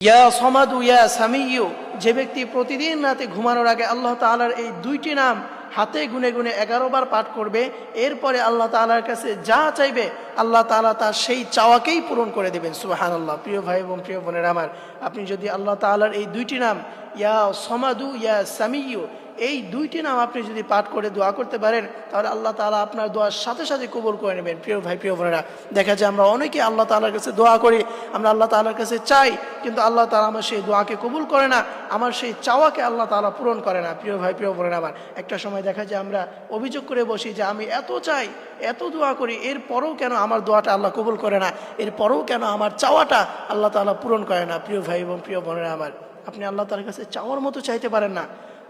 ইয়া সমাদু ইয়া সামিয়্যু, যে ব্যক্তি প্রতিদিন রাতে ঘুমানোর আগে আল্লাহ তাআলার এই দুইটি নাম হাতে গুনে গুনে 11 বার পাঠ করবে, এরপরে আল্লাহ তাআলার কাছে যা চাইবে আল্লাহ তাআলা তার সেই চাওয়াকেই পূরণ করে দেবেন। সুবহানাল্লাহ। প্রিয় ভাই এবং প্রিয় বোনেরা আমার, আপনি যদি আল্লাহ তাআলার এই দুইটি নাম ইয়া সমাদু ইয়া সামিয়্যু, এই দুইটি নাম আপনি যদি পাঠ করে দোয়া করতে পারেন, তাহলে আল্লাহ তাআলা আপনার দোয়ার সাথে সাথে কবুল করে নেবেন। প্রিয় ভাই প্রিয় বোনেরা, দেখা যায় আমরা অনেকে আল্লাহ তাআলার কাছে দোয়া করি, আমরা আল্লাহ তাআলার কাছে চাই, কিন্তু আল্লাহ তাআলা আমার সেই দোয়াকে কবুল করে না, আমার সেই চাওয়াকে আল্লাহ তাআলা পূরণ করে না। প্রিয় ভাই প্রিয় বোনেরা আমার, একটা সময় দেখা যায় আমরা অভিযোগ করে বসি যে আমি এত চাই, এত দোয়া করি, এরপরেও কেন আমার দোয়াটা আল্লাহ কবুল করে না, এরপরেও কেন আমার চাওয়াটা আল্লাহ তাআলা পূরণ করে না। প্রিয় ভাই এবং প্রিয় বোনেরা আমার, আপনি আল্লাহ তাআলার কাছে চাওয়ার মতো চাইতে পারেন না,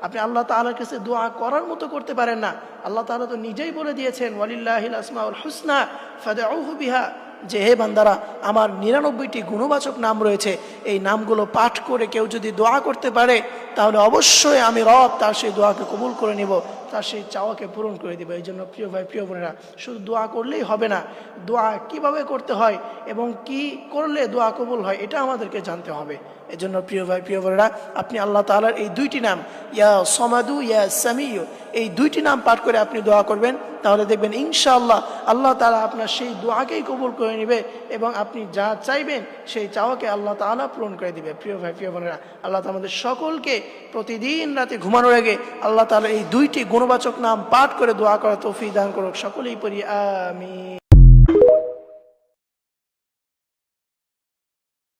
আপনি আল্লাহ তাআলার কাছে দোয়া করার মতো করতে পারেন না। আল্লাহ তাআলা তো নিজেই বলে দিয়েছেন, ওয়ালিল্লাহিল আসমাউল হুসনা ফাদউহু বিহা, যে হে বান্দারা, আমার 99টি গুণবাচক নাম রয়েছে, এই নামগুলো পাঠ করে কেউ যদি দোয়া করতে পারে, তাহলে অবশ্যই আমি রব তার সেই দোয়াকে কবুল করে নিব, তার সেই চাওয়াকে পূরণ করে দেব। এই জন্য প্রিয় ভাই প্রিয় বোনেরা, শুধু দোয়া করলেই হবে না, দোয়া কিভাবে করতে হয় এবং কি করলে দোয়া কবুল হয় এটা আমাদেরকে জানতে হবে। এই জন্য প্রিয় ভাই প্রিয় বোনেরা, আপনি আল্লাহ তাআলার এই দুইটি নাম ইয়া সমাদু ইয়া সামিয়্যু, এই দুইটি নাম পাঠ করে আপনি দোয়া করবেন, তাহলে দেখবেন ইনশাআল্লাহ আল্লাহ তাআলা আপনার সেই দোয়াকেই কবুল করে নেবে এবং আপনি যা চাইবেন সেই চাওয়াকে আল্লাহ তাআলা পূরণ করে দিবে। প্রিয় ভাই প্রিয় বোনেরা, আল্লাহ তাআলা আমাদের সকলকে প্রতিদিন রাতে ঘুমানোর আগে আল্লাহ তাআলা এই দুইটি গুণবাচক নাম পাঠ করে দোয়া করার তৌফিক দান করুক। সকলেই পড়ি আমিন।